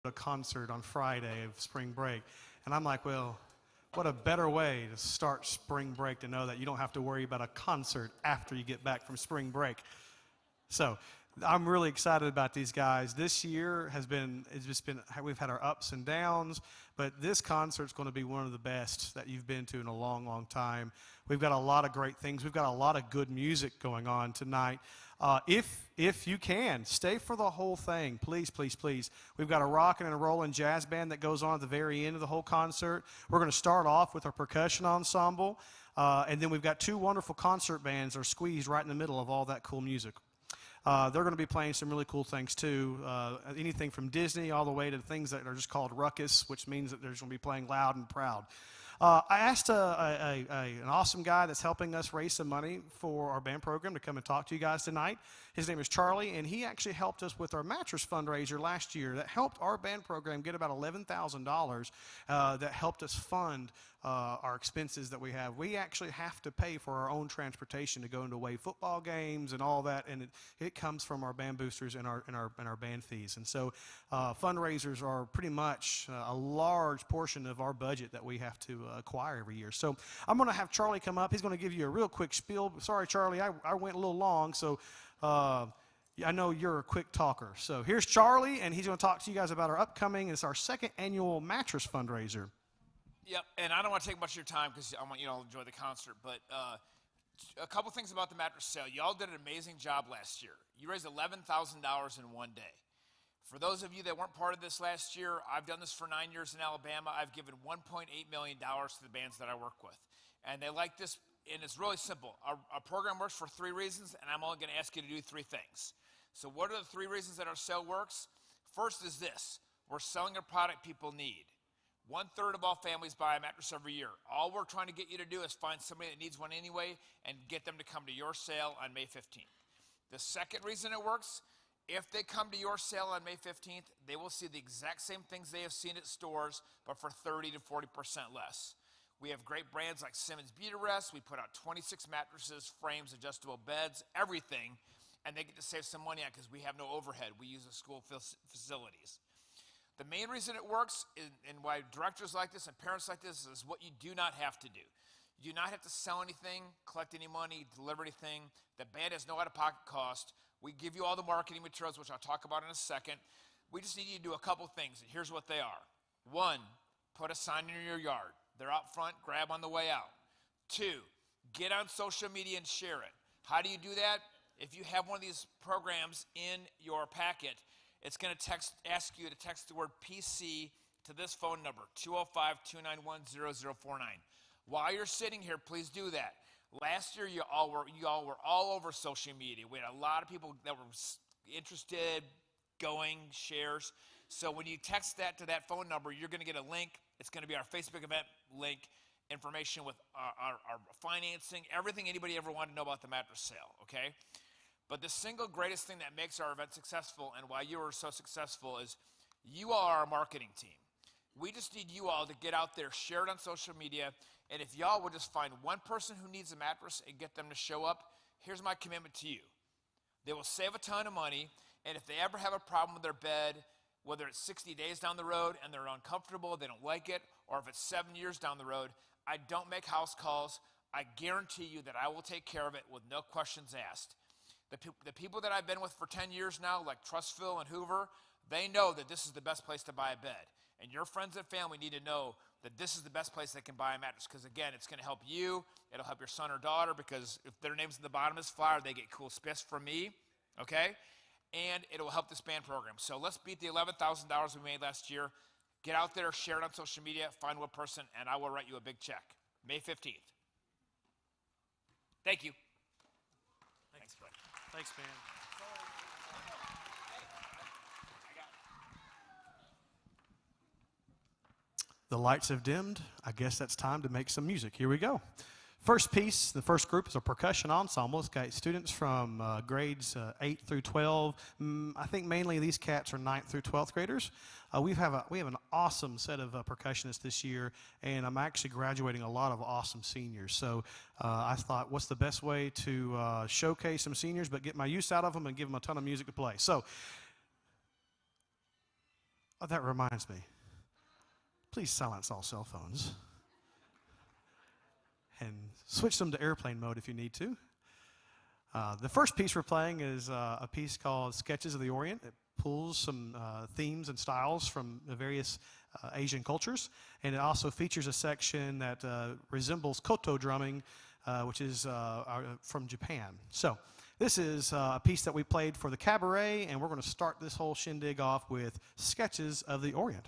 a concert on Friday of spring break. And I'm like, well, what a better way to start spring break to know that you don't have to worry about a concert after you get back from spring break. So I'm really excited about these guys. This year we've had our ups and downs, but this concert's going to be one of the best that you've been to in a long, long time. We've got a lot of great things. We've got a lot of good music going on tonight. If you can, stay for the whole thing, please, please, please. We've got a rockin' and a rollin' jazz band that goes on at the very end of the whole concert. We're going to start off with our percussion ensemble, and then we've got two wonderful concert bands that are squeezed right in the middle of all that cool music. They're going to be playing some really cool things too, anything from Disney all the way to things that are just called ruckus, which means that they're going to be playing loud and proud. I asked an awesome guy that's helping us raise some money for our band program to come and talk to you guys tonight. His name is Charlie, and he actually helped us with our Mattress fundraiser last year. That helped our band program get about $11,000 that helped us fund our expenses that we have. We actually have to pay for our own transportation to go into away football games and all that, and it comes from our band boosters and our band fees. And so fundraisers are pretty much a large portion of our budget that we have to acquire every year. So I'm going to have Charlie come up. He's going to give you a real quick spiel. Sorry, Charlie, I went a little long, so I know you're a quick talker. So here's Charlie, and he's going to talk to you guys about our upcoming, it's our second annual Mattress fundraiser. Yep, and I don't want to take much of your time because I want you to all enjoy the concert, but a couple things about the mattress sale. Y'all did an amazing job last year. You raised $11,000 in one day. For those of you that weren't part of this last year, I've done this for 9 years in Alabama. I've given $1.8 million to the bands that I work with. And they like this, and it's really simple. Our program works for 3 reasons, and I'm only going to ask you to do 3 things. So what are the 3 reasons that our sale works? First is this. We're selling a product people need. 1/3 of all families buy a mattress every year. All we're trying to get you to do is find somebody that needs one anyway and get them to come to your sale on May 15th. The second reason it works, if they come to your sale on May 15th, they will see the exact same things they have seen at stores, but for 30 to 40% less. We have great brands like Simmons Beautyrest. We put out 26 mattresses, frames, adjustable beds, everything, and they get to save some money on because we have no overhead. We use the school facilities. The main reason it works and why directors like this and parents like this is what you do not have to do. You do not have to sell anything, collect any money, deliver anything. The band has no out-of-pocket cost. We give you all the marketing materials, which I'll talk about in a second. We just need you to do a couple things, and here's what they are. 1, put a sign in your yard. They're out front, grab on the way out. 2, get on social media and share it. How do you do that? If you have one of these programs in your packet, it's going to ask you to text the word PC to this phone number, 205-291-0049. While you're sitting here, please do that. Last year, you all were all over social media. We had a lot of people that were interested, going, shares. So when you text that to that phone number, you're going to get a link. It's going to be our Facebook event link, information with our financing, everything anybody ever wanted to know about the mattress sale, okay? But the single greatest thing that makes our event successful and why you are so successful is you all are our marketing team. We just need you all to get out there, share it on social media, and if y'all would just find one person who needs a mattress and get them to show up, here's my commitment to you. They will save a ton of money, and if they ever have a problem with their bed, whether it's 60 days down the road and they're uncomfortable, they don't like it, or if it's 7 years down the road, I don't make house calls. I guarantee you that I will take care of it with no questions asked. The people that I've been with for 10 years now, like Trustville and Hoover, they know that this is the best place to buy a bed. And your friends and family need to know that this is the best place they can buy a mattress because, again, it's going to help you. It'll help your son or daughter because if their name's at the bottom of this flyer, they get cool spiffs from me, okay? And it will help this band program. So let's beat the $11,000 we made last year. Get out there, share it on social media, find one person, and I will write you a big check. May 15th. Thank you. Thanks, bud. Thanks, man. The lights have dimmed. I guess that's time to make some music. Here we go. First piece, the first group is a percussion ensemble. It's got students from grades 8 through 12. I think mainly these cats are 9th through 12th graders. We have an awesome set of percussionists this year, and I'm actually graduating a lot of awesome seniors. So I thought, what's the best way to showcase some seniors but get my use out of them and give them a ton of music to play? So Oh, that reminds me. Please silence all cell phones. And switch them to airplane mode if you need to. The first piece we're playing is a piece called Sketches of the Orient. It pulls some themes and styles from the various Asian cultures. And it also features a section that resembles koto drumming, which is from Japan. So this is a piece that we played for the cabaret, and we're going to start this whole shindig off with Sketches of the Orient.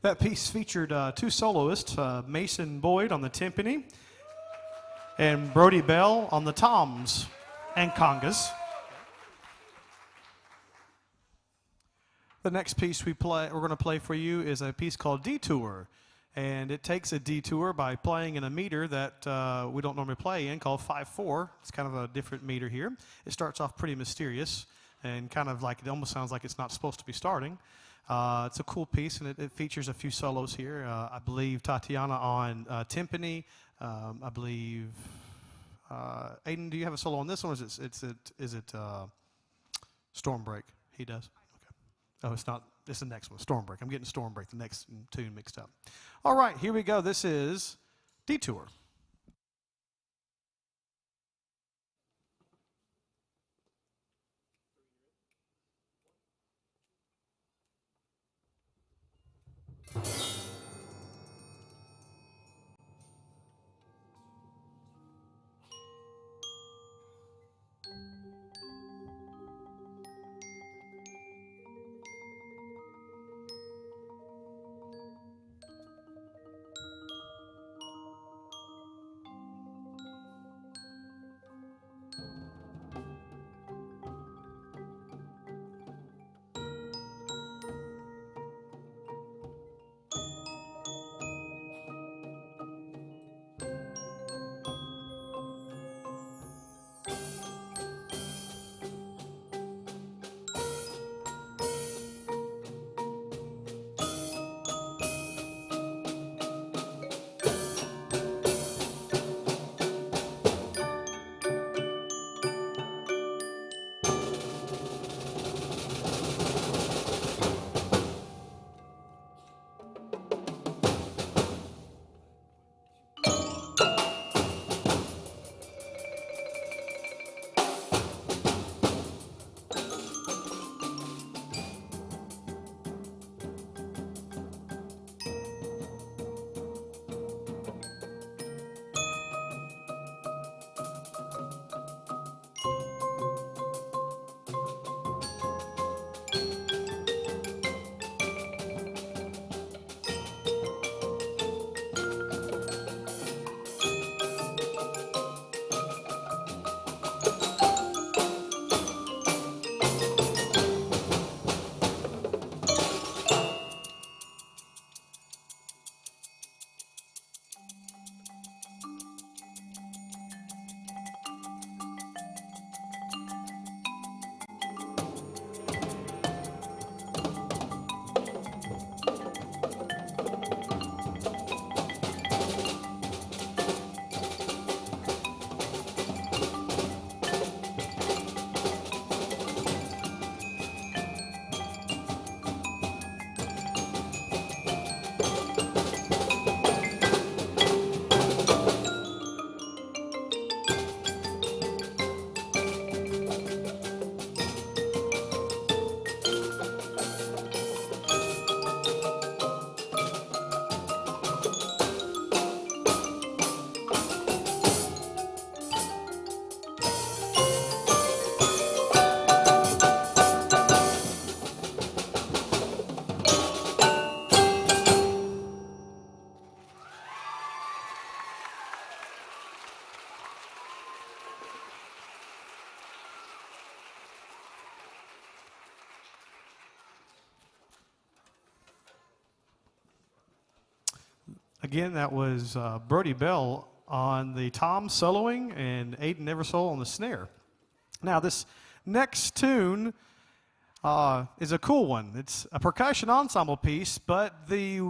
That piece featured two soloists, Mason Boyd on the timpani and Brody Bell on the toms and congas. The next piece we're going to play for you is a piece called Detour. And it takes a detour by playing in a meter that we don't normally play in called 5/4. It's kind of a different meter here. It starts off pretty mysterious and kind of like it almost sounds like it's not supposed to be starting. It's a cool piece, and it features a few solos here. I believe Tatiana on timpani. I believe Aiden, do you have a solo on this one? Or is it Stormbreak? He does. Okay. Oh, it's not. It's the next one, Stormbreak. I'm getting Stormbreak, the next tune, mixed up. All right, here we go. This is Detour. Again, that was Brody Bell on the tom soloing and Aiden Eversole on the snare. Now, this next tune is a cool one. It's a percussion ensemble piece, but the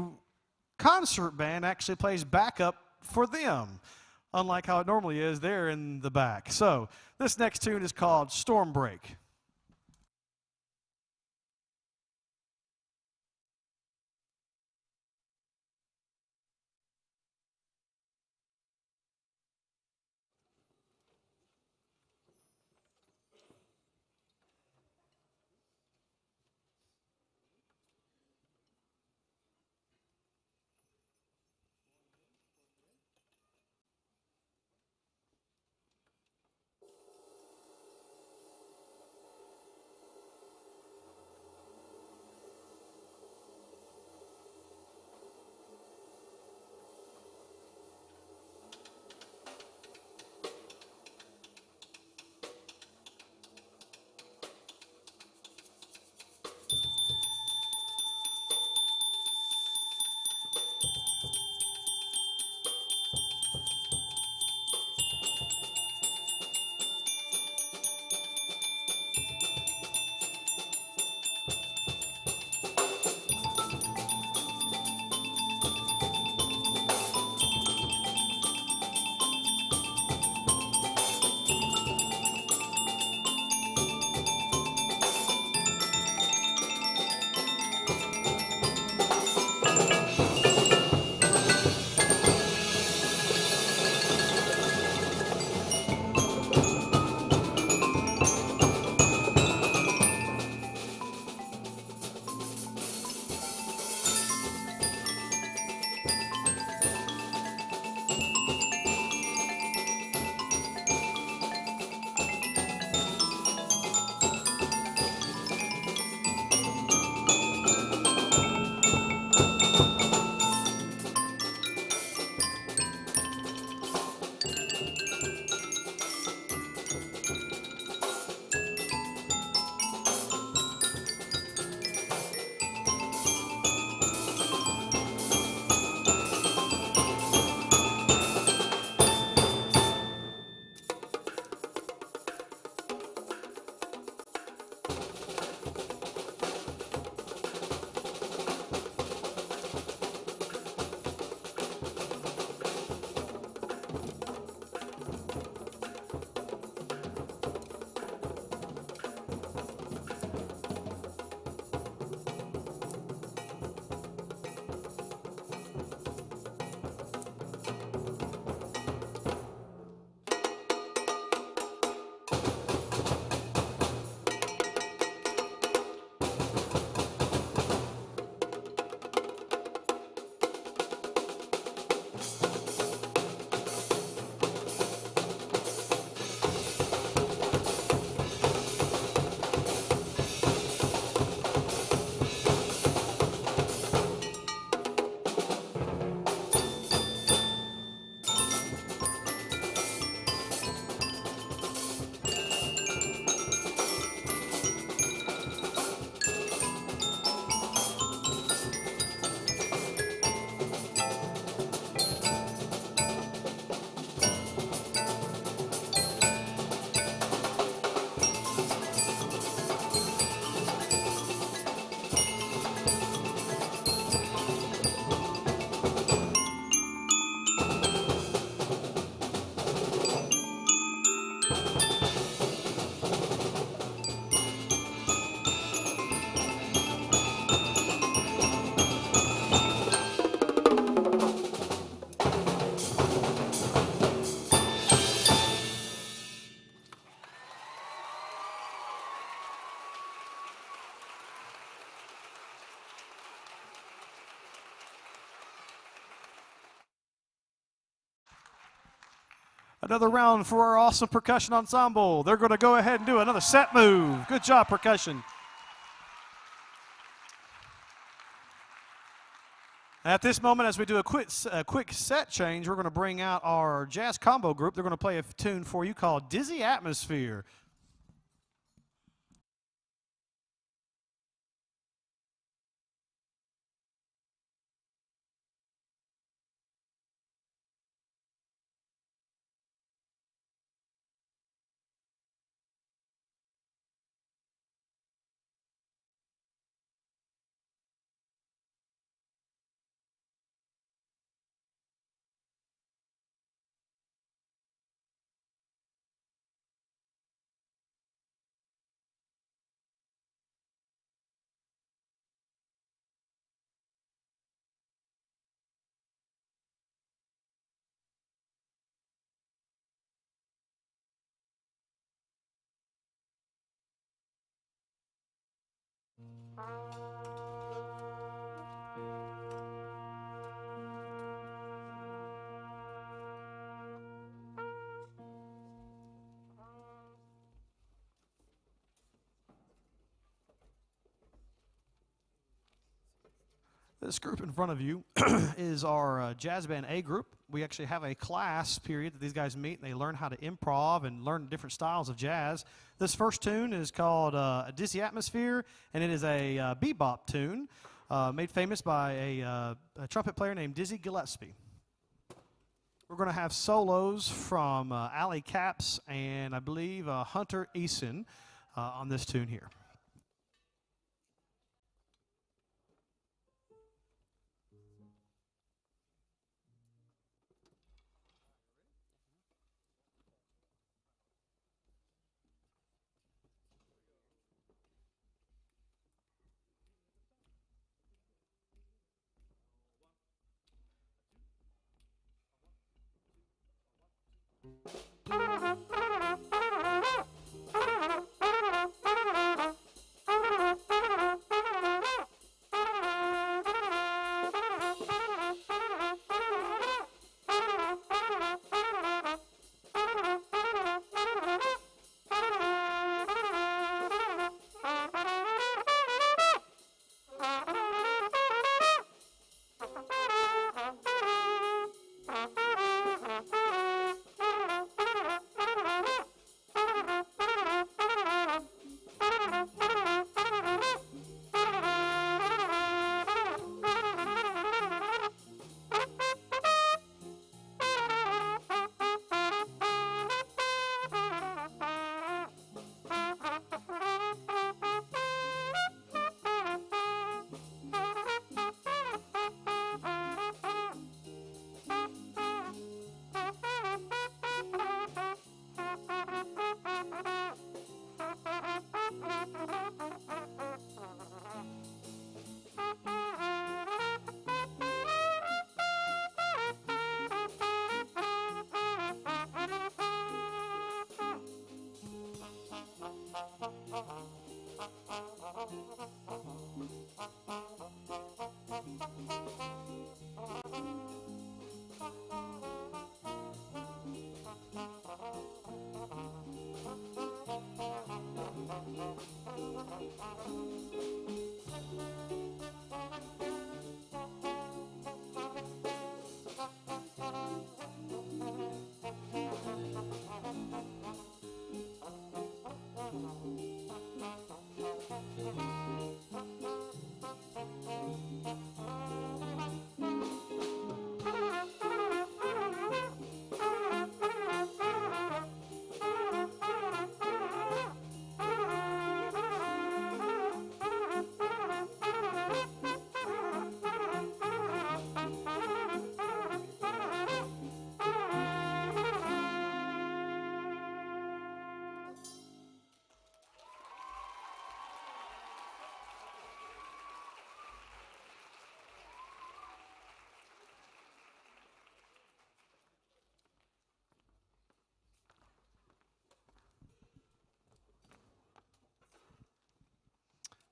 concert band actually plays backup for them, unlike how it normally is. They're in the back. So this next tune is called Stormbreak. Another round for our awesome percussion ensemble. They're going to go ahead and do another set move. Good job, percussion. At this moment, as we do a quick set change, we're going to bring out our jazz combo group. They're going to play a tune for you called Dizzy Atmosphere. This group in front of you is our jazz band A group. We actually have a class period that these guys meet and they learn how to improv and learn different styles of jazz. This first tune is called A Dizzy Atmosphere, and it is a bebop tune made famous by a trumpet player named Dizzy Gillespie. We're going to have solos from Ali Capps and I believe Hunter Eason on this tune here.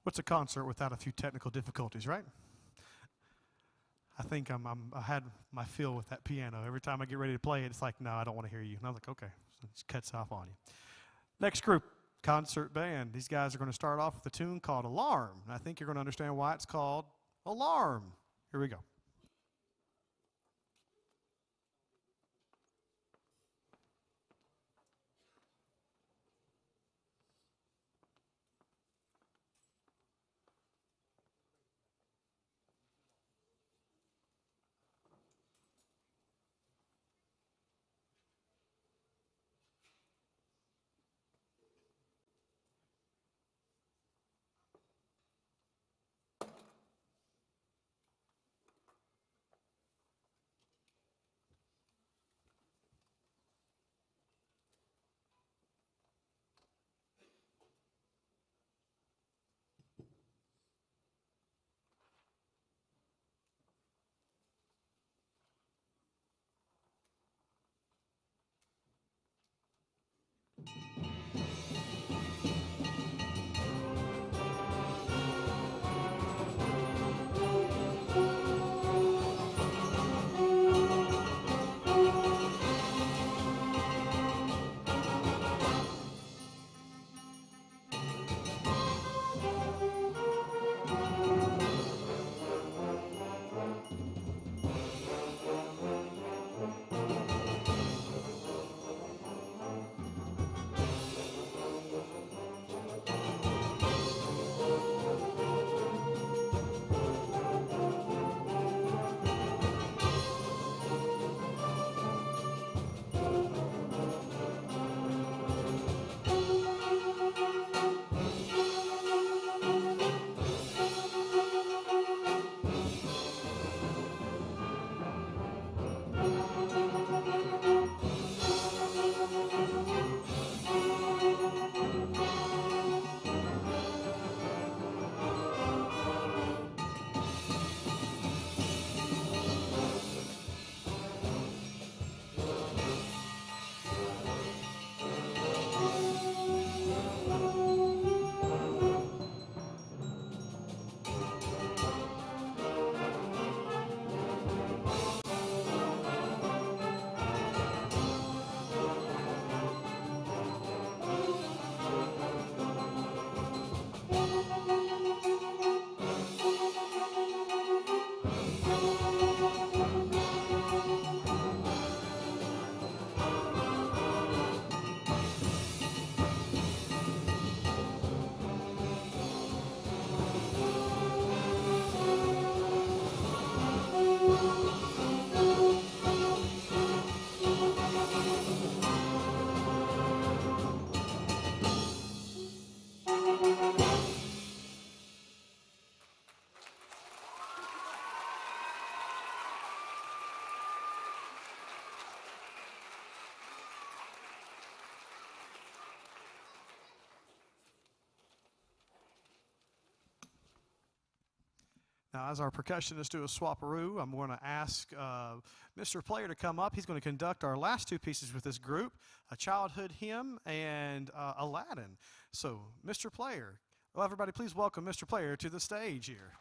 What's a concert without a few technical difficulties, right? I think I had my feel with that piano. Every time I get ready to play it, it's like, no, I don't want to hear you. And I'm like, okay, so it just cuts off on you. Next group, concert band. These guys are going to start off with a tune called Alarm. And I think you're going to understand why it's called Alarm. Here we go. Now, as our percussionists do a swaparoo, I'm going to ask Mr. Player to come up. He's going to conduct our last two pieces with this group, a childhood hymn and Aladdin. So, Mr. Player, well, everybody please welcome Mr. Player to the stage here.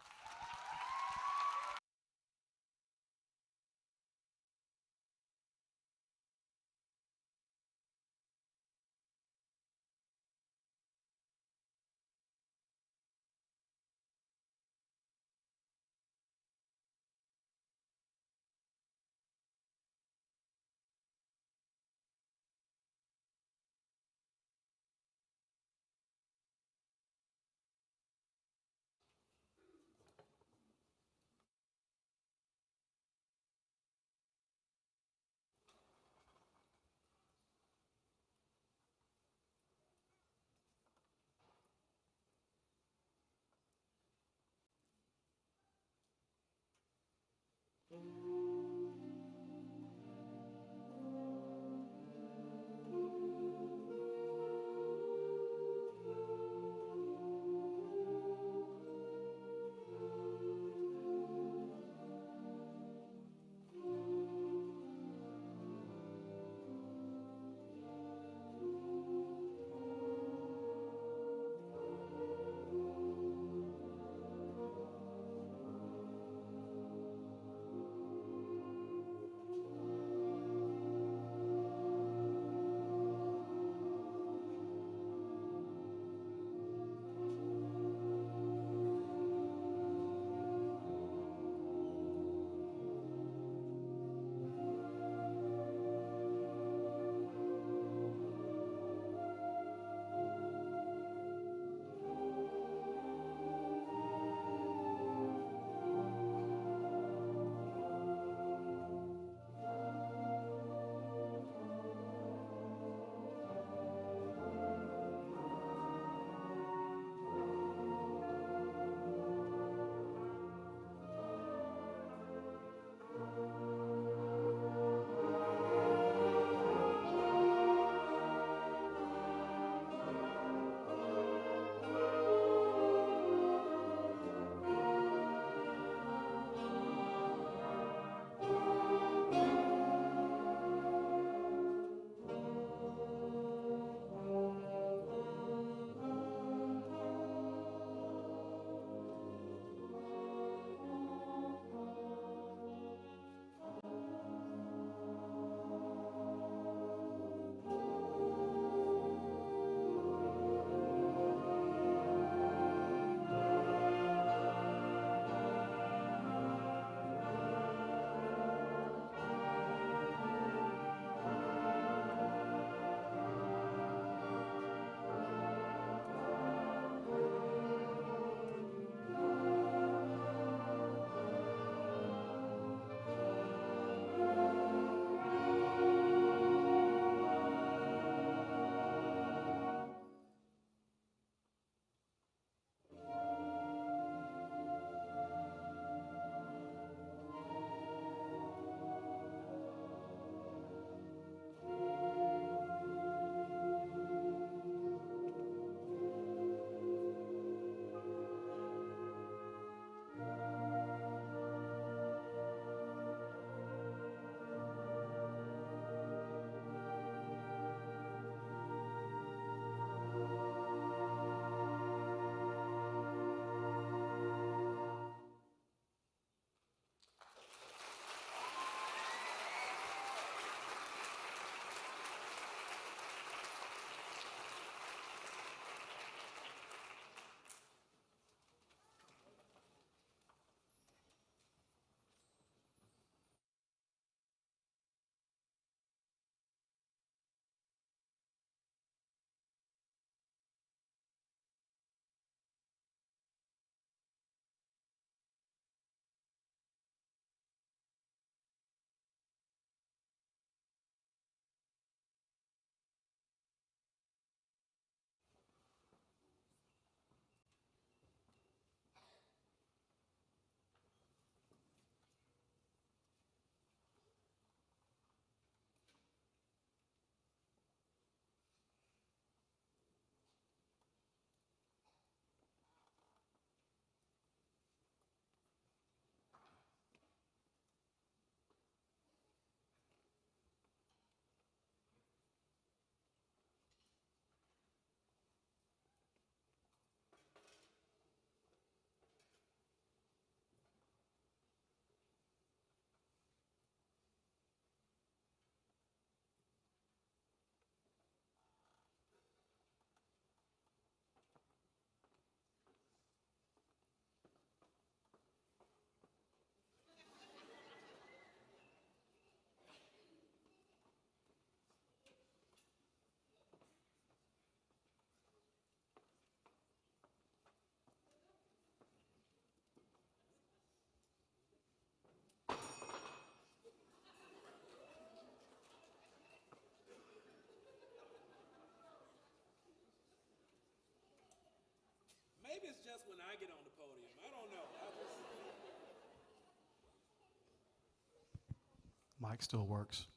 Maybe it's just when I get on the podium. I don't know. Mic still works.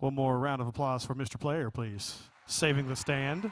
One more round of applause for Mr. Player, please. Saving the stand.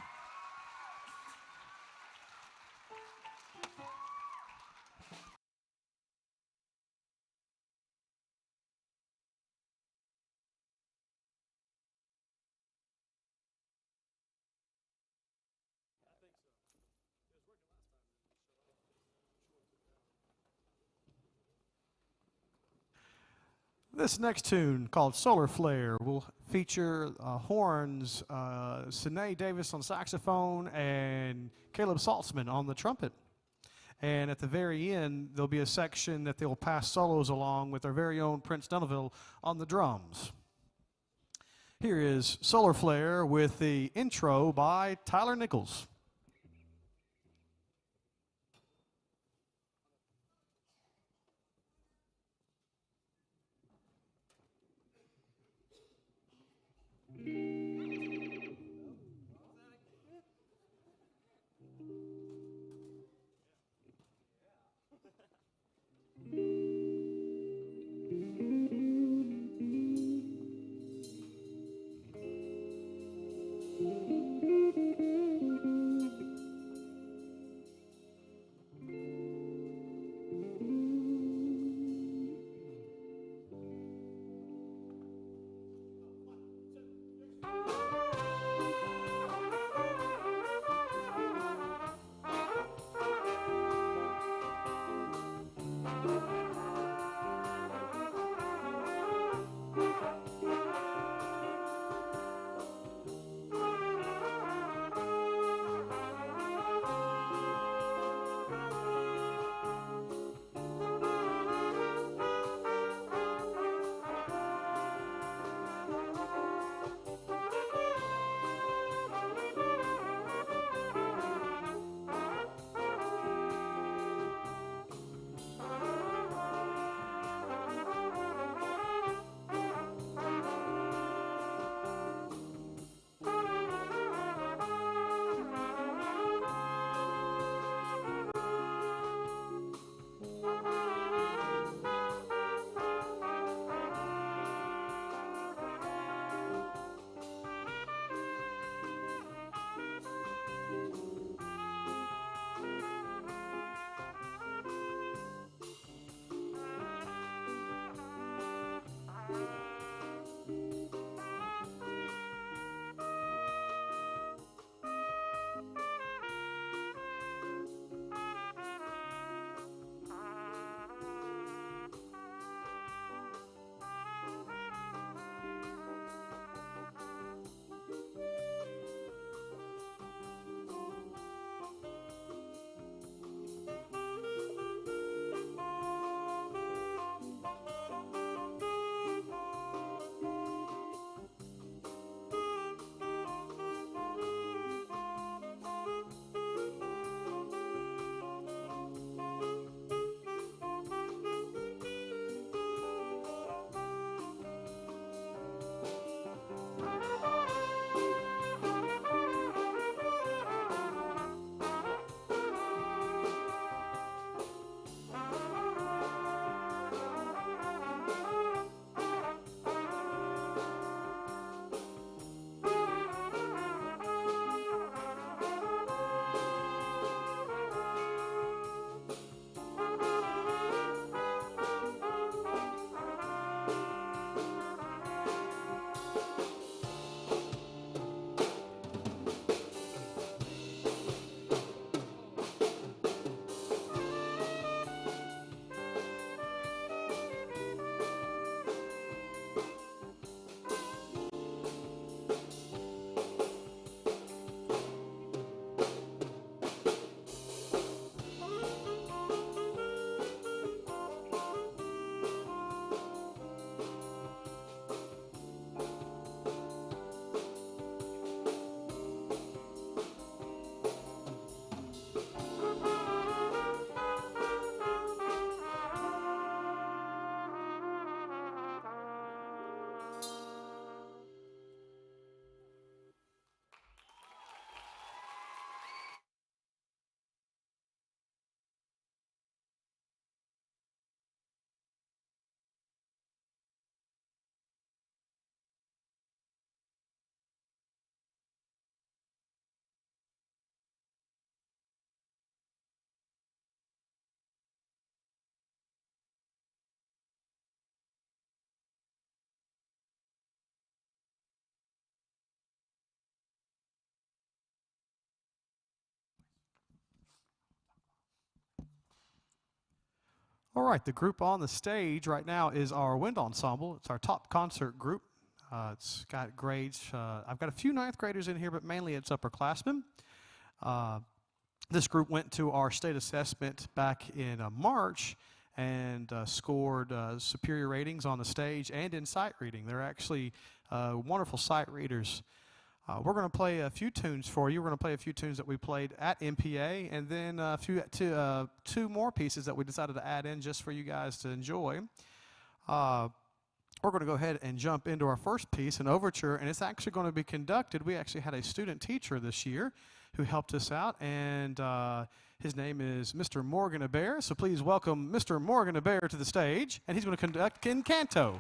This next tune, called Solar Flare, will feature horns, Sinead Davis on saxophone, and Caleb Saltzman on the trumpet. And at the very end, there'll be a section that they'll pass solos along with our very own Prince Dunaville on the drums. Here is Solar Flare with the intro by Tyler Nichols. All right, the group on the stage right now is our wind ensemble. It's our top concert group. It's got grades. I've got a few ninth graders in here, but mainly it's upperclassmen. This group went to our state assessment back in March and scored superior ratings on the stage and in sight reading. They're actually wonderful sight readers. We're going to play a few tunes for you. We're going to play a few tunes that we played at MPA, and then two more pieces that we decided to add in just for you guys to enjoy. We're going to go ahead and jump into our first piece, an overture, and it's actually going to be conducted. We actually had a student teacher this year who helped us out, and his name is Mr. Morgan Hebert. So please welcome Mr. Morgan Hebert to the stage, and he's going to conduct in canto.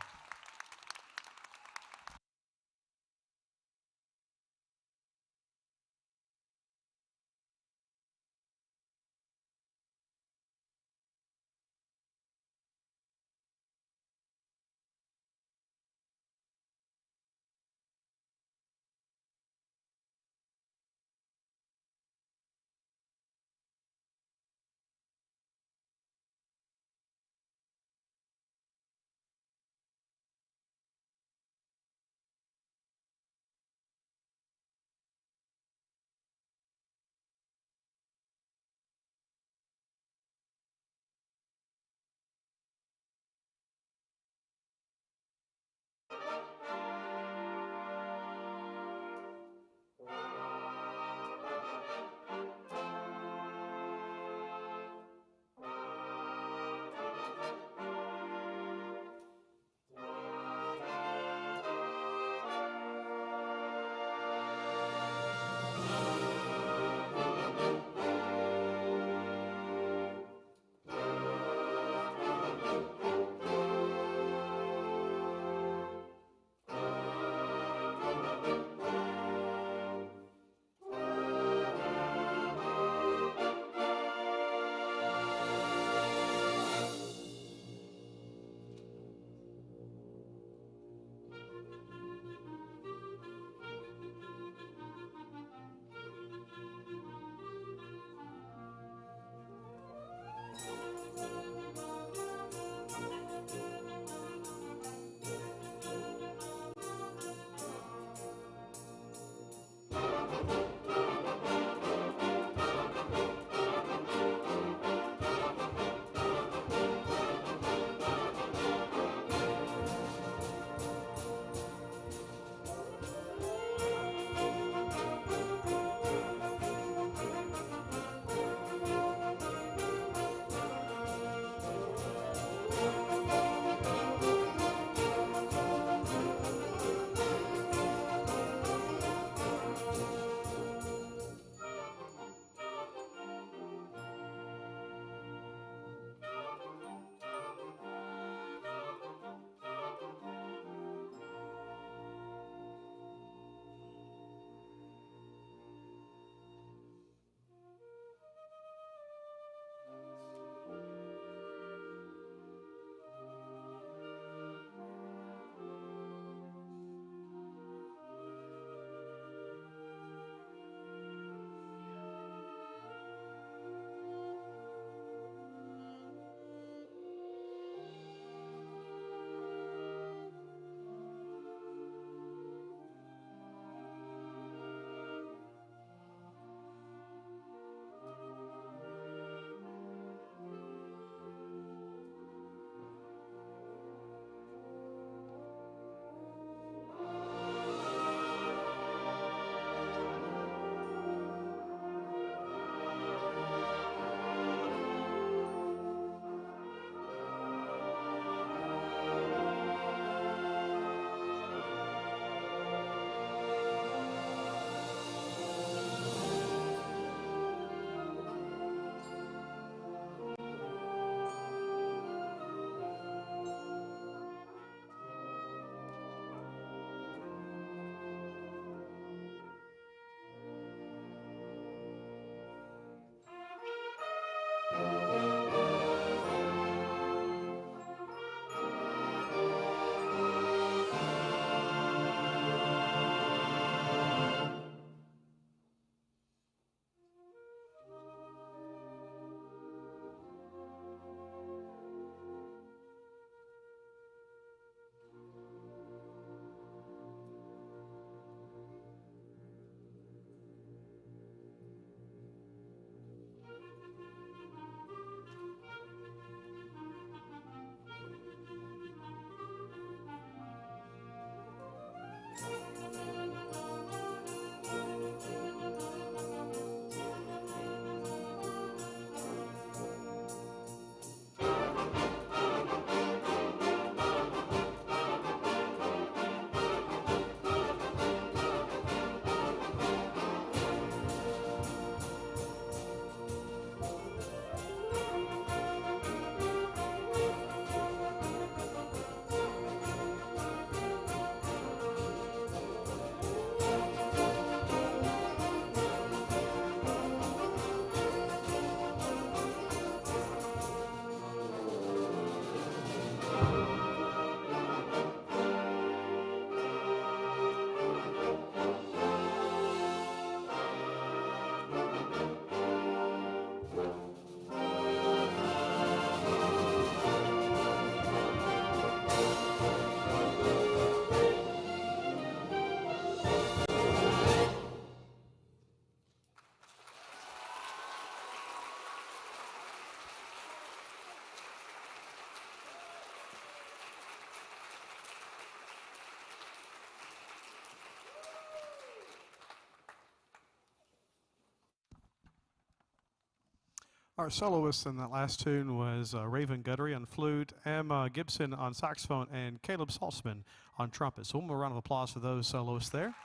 Our soloists in that last tune was Raven Guttery on flute, Emma Gibson on saxophone, and Caleb Saltzman on trumpet. So one more round of applause for those soloists there.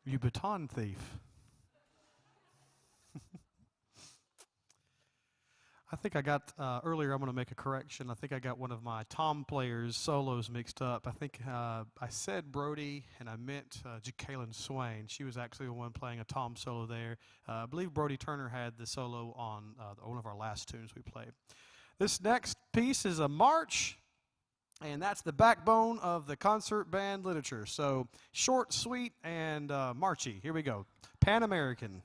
You baton thief. I think I got, earlier I'm going to make a correction. I think I got one of my tom players' solos mixed up. I think I said Brody and I meant Jacqueline Swain. She was actually the one playing a tom solo there. I believe Brody Turner had the solo on one of our last tunes we played. This next piece is a march, and that's the backbone of the concert band literature. So short, sweet, and marchy. Here we go. Pan American.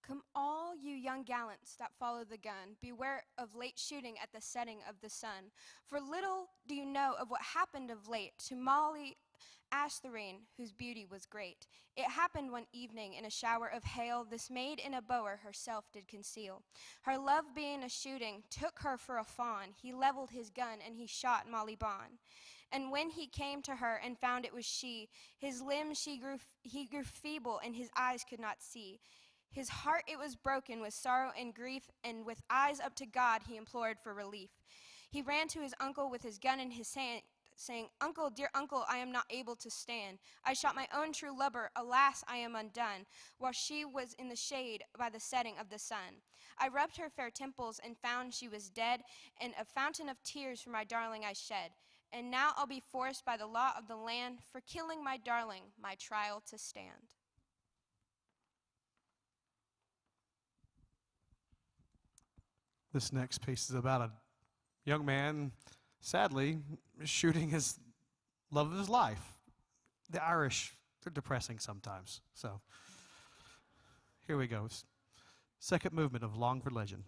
Come all you young gallants that follow the gun, beware of late shooting at the setting of the sun. For little do you know of what happened of late to Molly Asthorine, whose beauty was great. It happened one evening in a shower of hail, this maid in a bower herself did conceal. Her love being a shooting, took her for a fawn. He leveled his gun, and he shot Molly Bawn. And when he came to her and found it was she, his limbs he grew feeble, and his eyes could not see. His heart it was broken with sorrow and grief, and with eyes up to God he implored for relief. He ran to his uncle with his gun in his hand, saying, Uncle, dear uncle, I am not able to stand. I shot my own true lover, alas, I am undone, while she was in the shade by the setting of the sun. I rubbed her fair temples and found she was dead, and a fountain of tears for my darling I shed. And now I'll be forced by the law of the land for killing my darling, my trial to stand. This next piece is about a young man, sadly, shooting his love of his life. The Irish, they're depressing sometimes. So Here we go. Second movement of Longford Legend.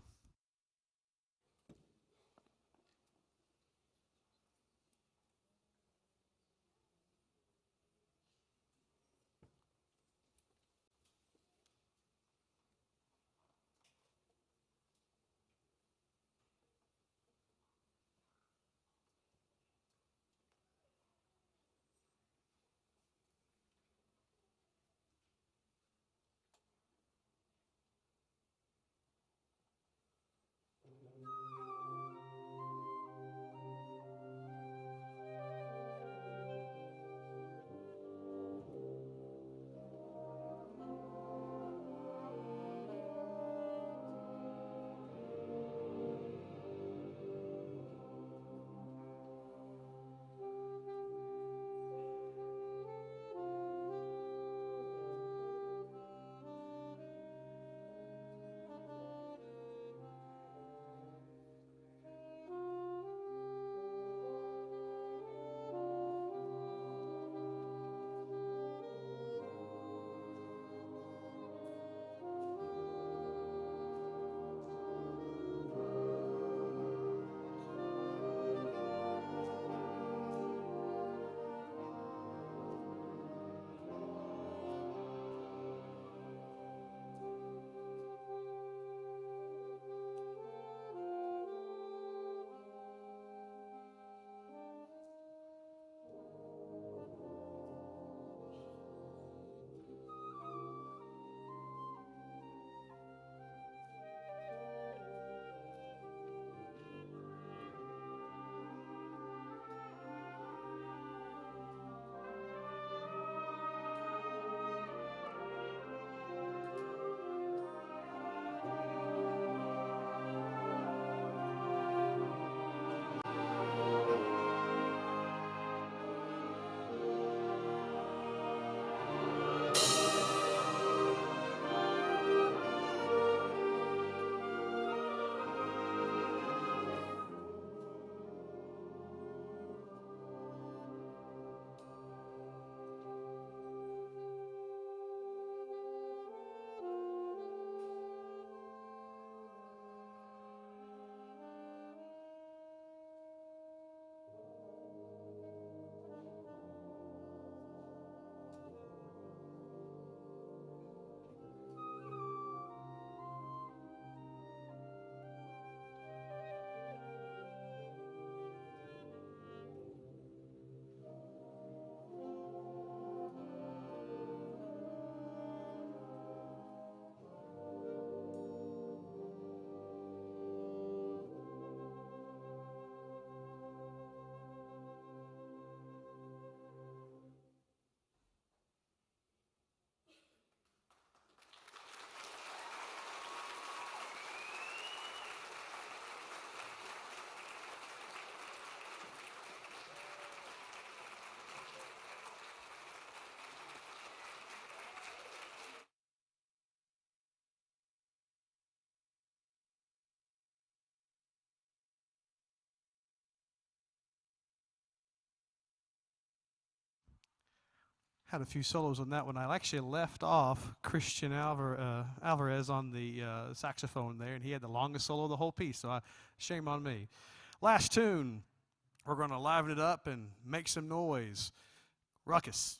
Had a few solos on that one. I actually left off Christian Alvarez on the saxophone there, and he had the longest solo of the whole piece, so shame on me. Last tune, we're going to liven it up and make some noise. Ruckus.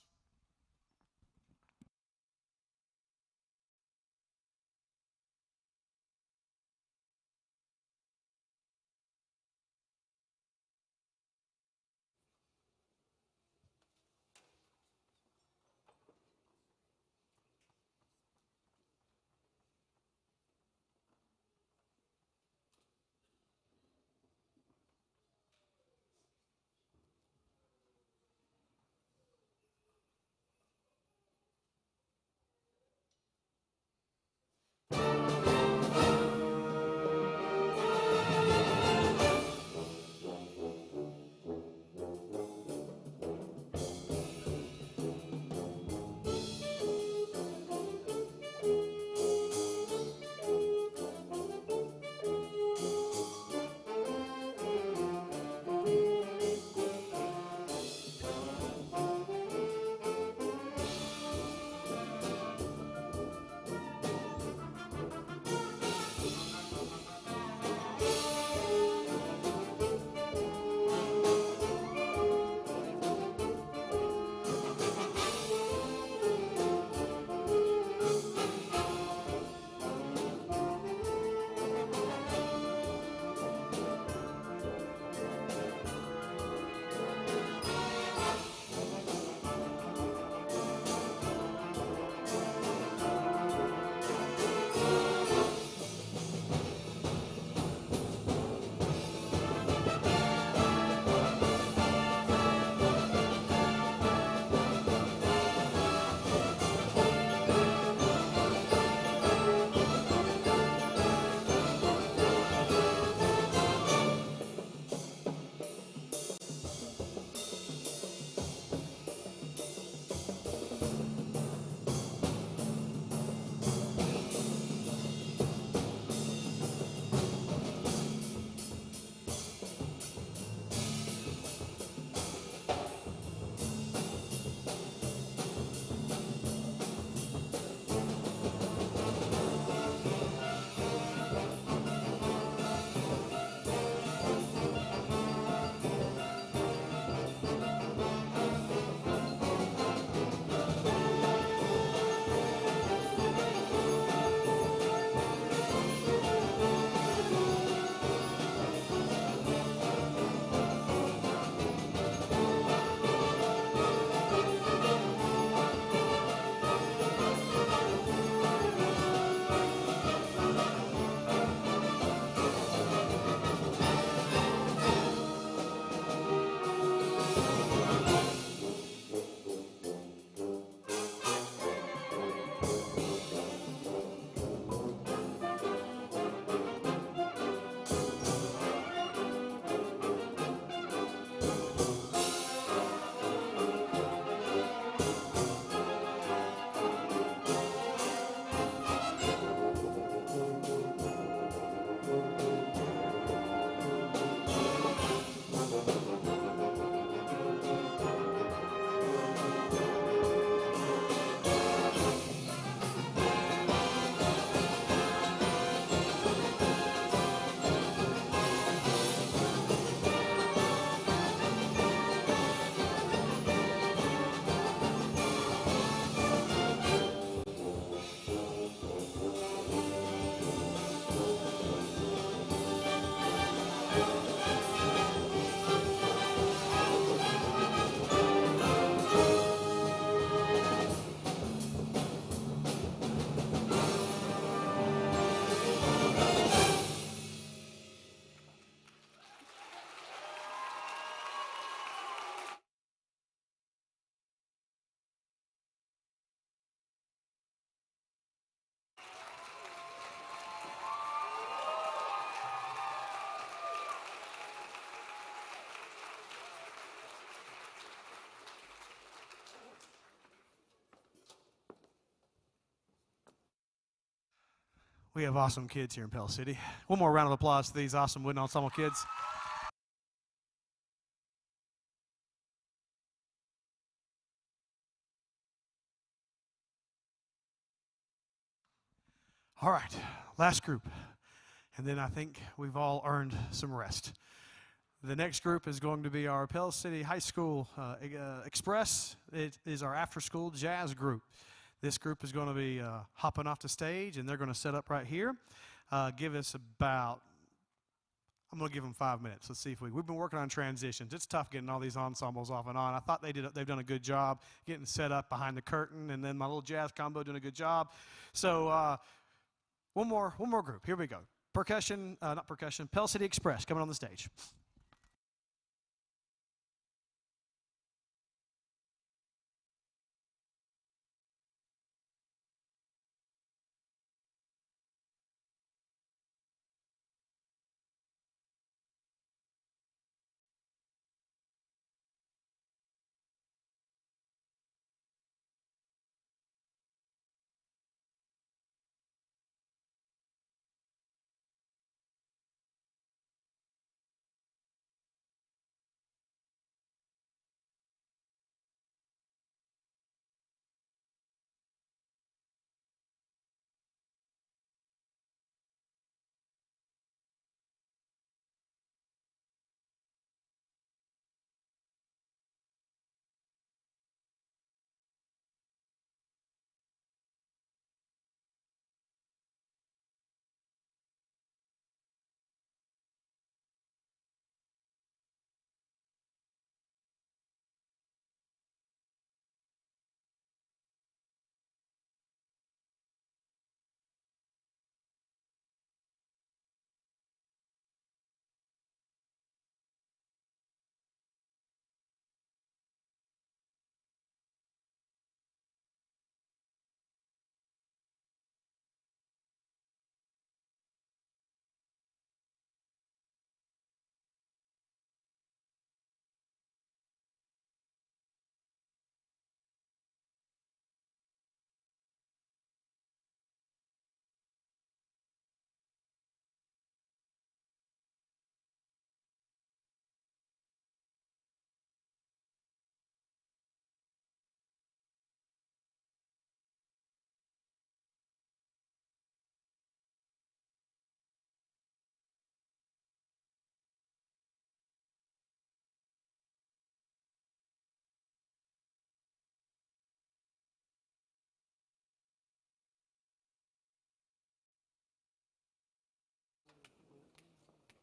We have awesome kids here in Pell City. One more round of applause to these awesome wind ensemble kids. All right, last group. And then I think we've all earned some rest. The next group is going to be our Pell City High School Express. It is our after-school jazz group. This group is going to be hopping off the stage, and they're going to set up right here. Give us about, I'm going to give them 5 minutes. Let's see if we've been working on transitions. It's tough getting all these ensembles off and on. I thought they've done a good job getting set up behind the curtain, and then my little jazz combo doing a good job. So one more group. Here we go. Percussion, not percussion, Pell City Express coming on the stage.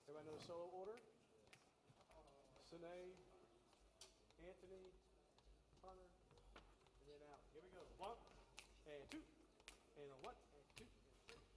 Everybody know the solo order? Sine, Anthony, Hunter, and then out. Here we go. 1 and 2, and a 1 and 2 and 3.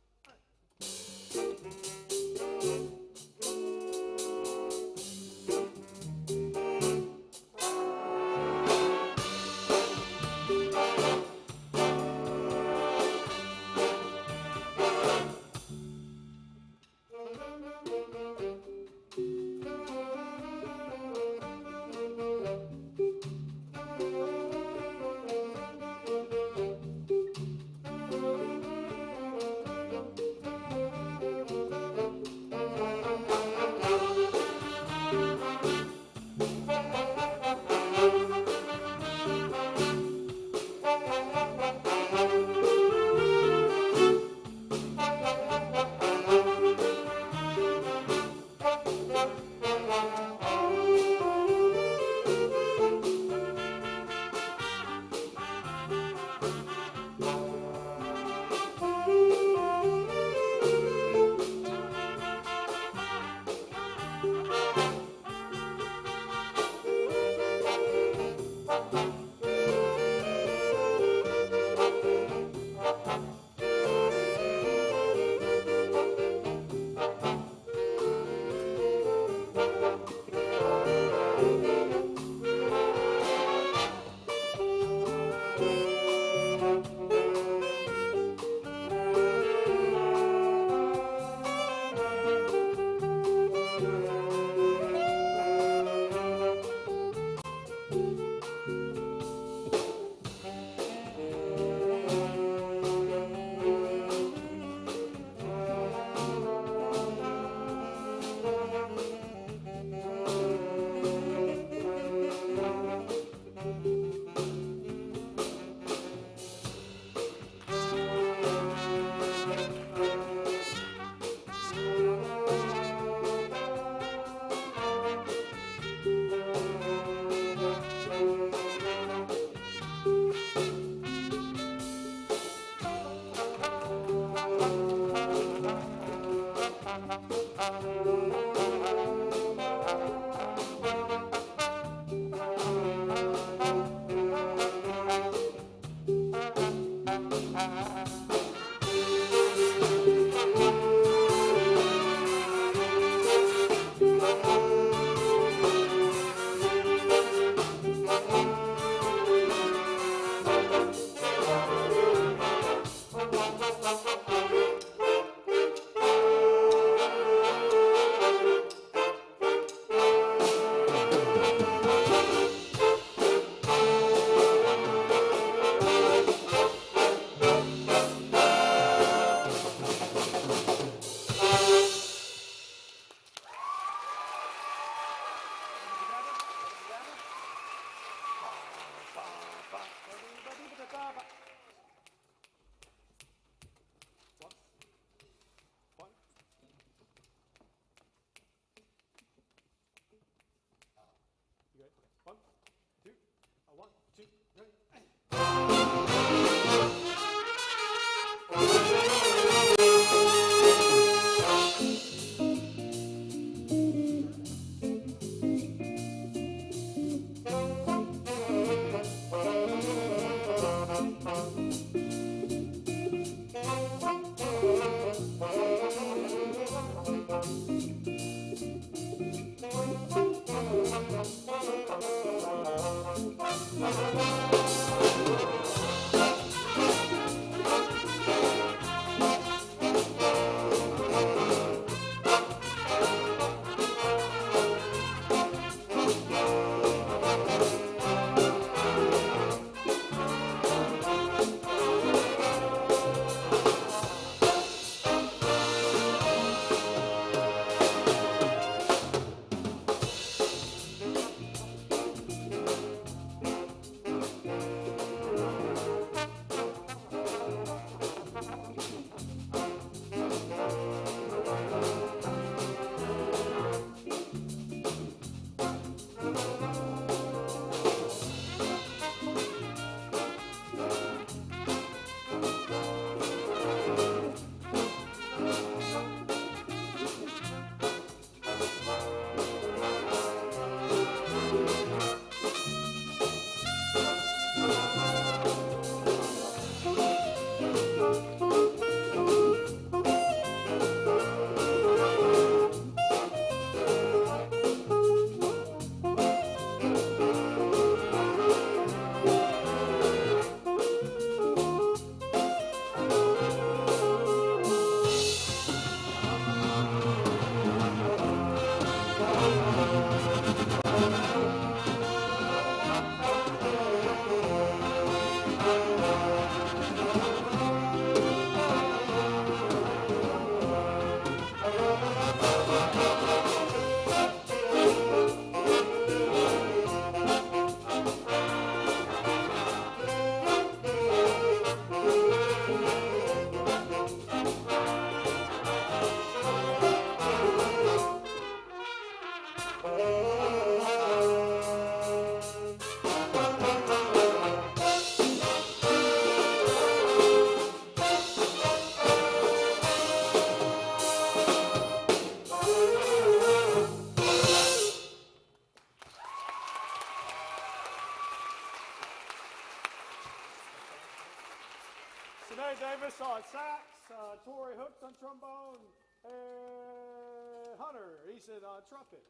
Davis on sax, Torrey Hooks on trombone, and Hunter Eason on trumpet.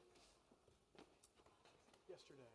Yesterday.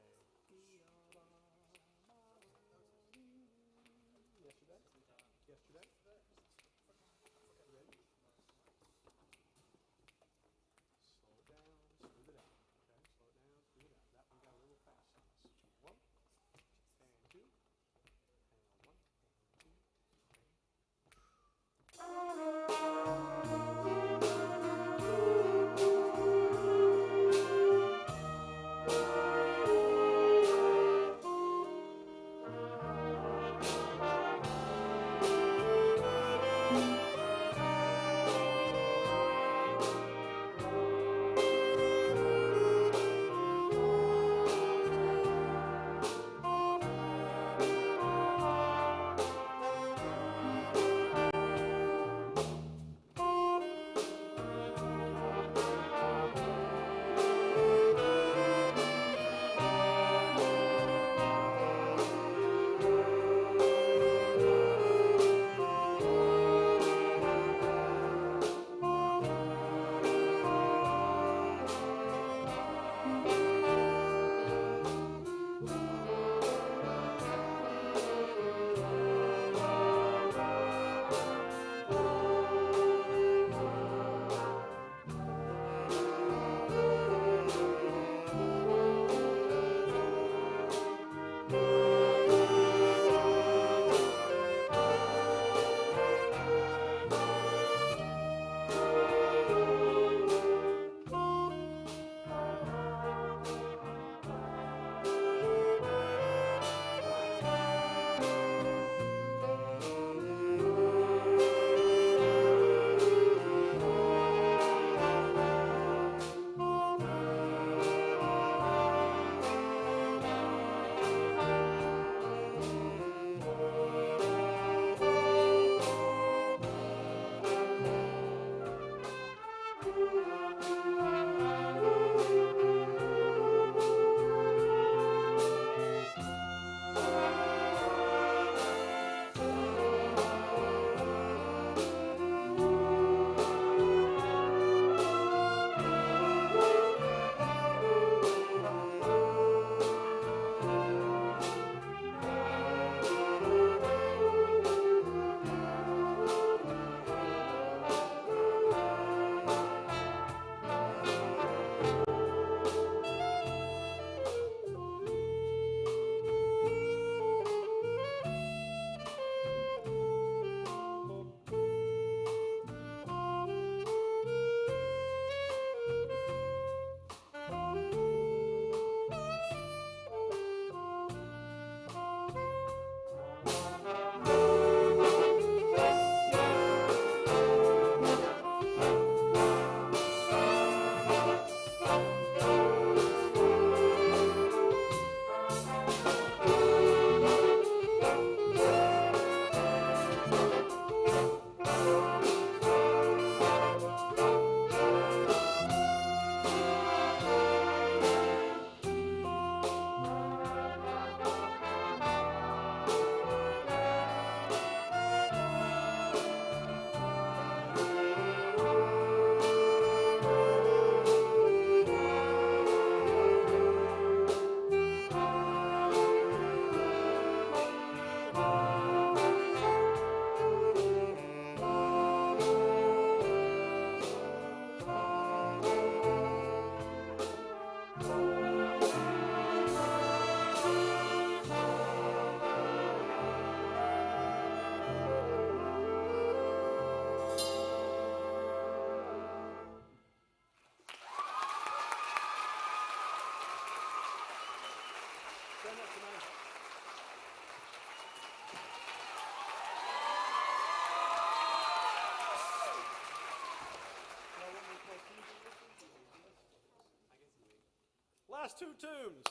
Last two tunes,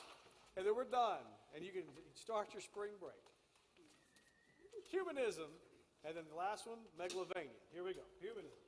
and then we're done, and you can start your spring break. Humanism, and then the last one, Megalovania. Here we go. Humanism.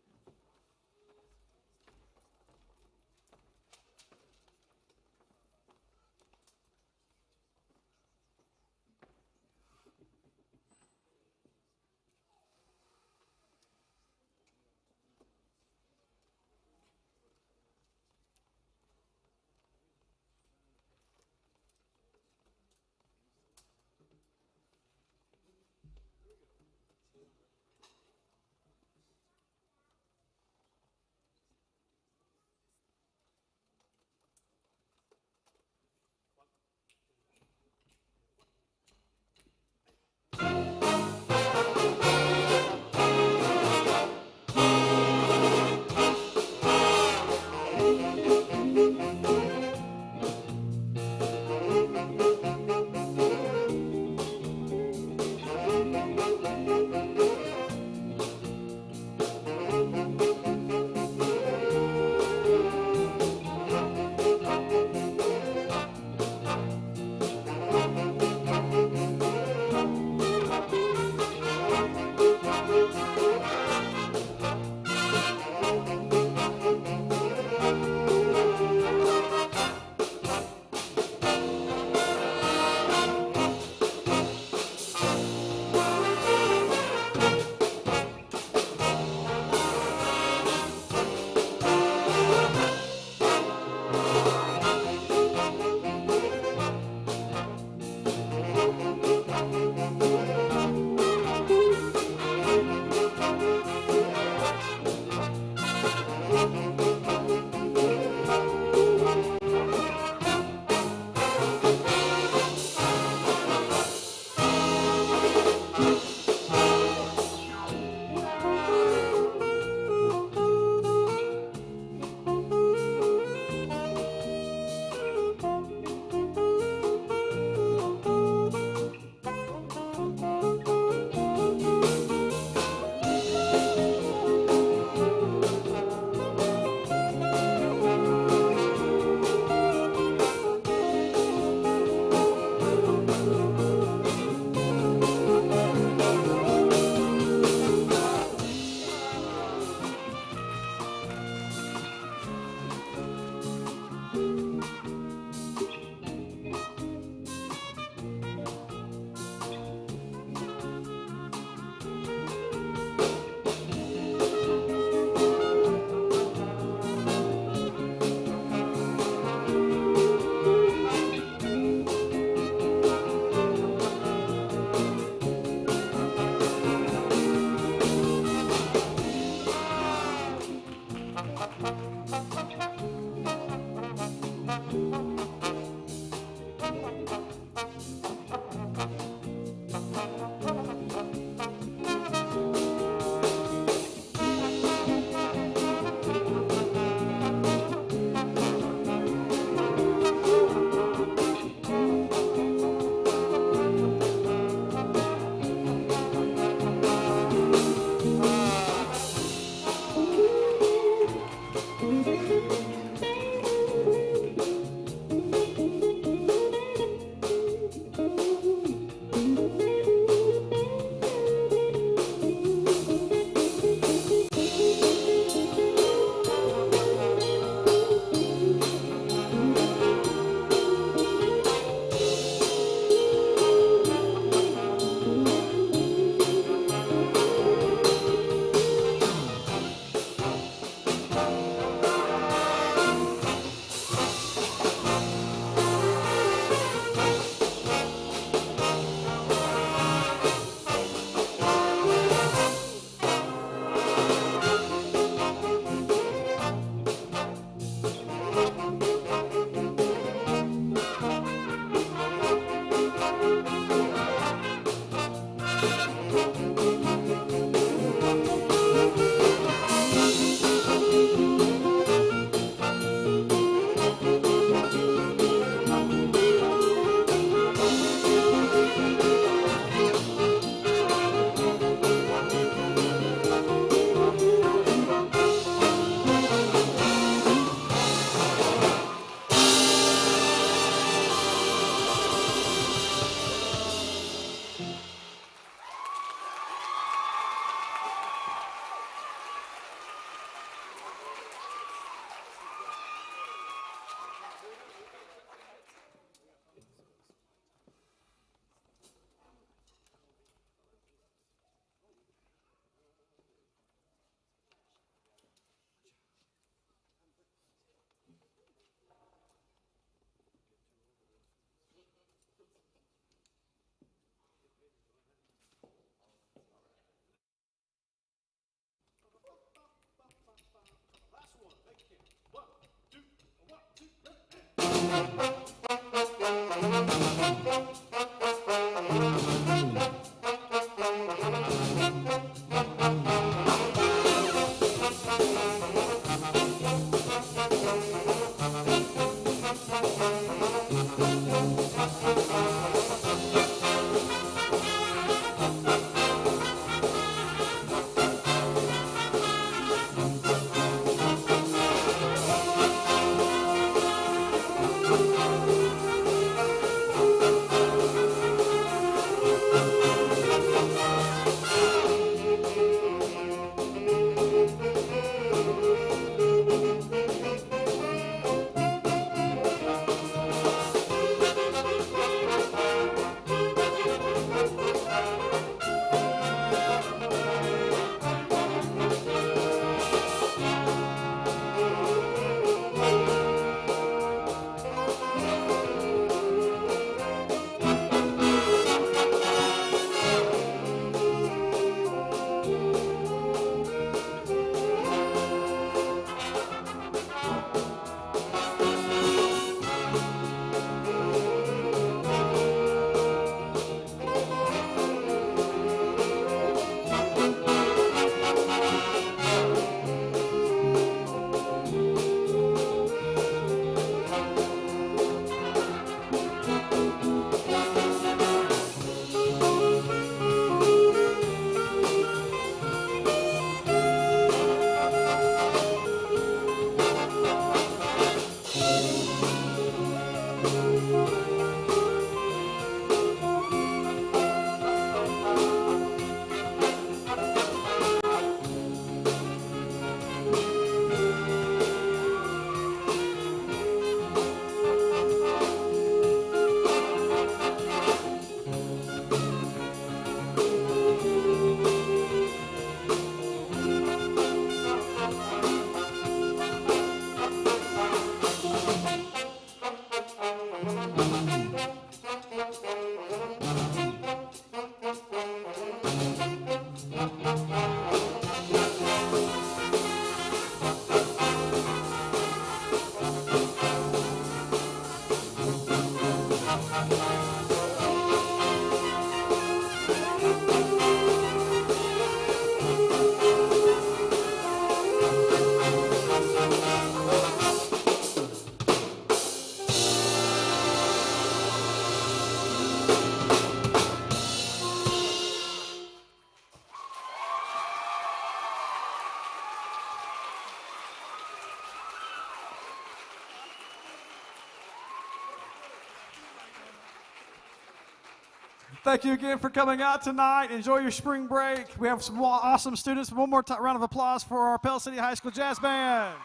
Thank you again for coming out tonight. Enjoy your spring break. We have some awesome students. One more round of applause for our Pell City High School Jazz Band.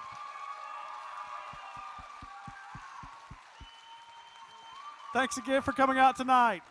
Thanks again for coming out tonight.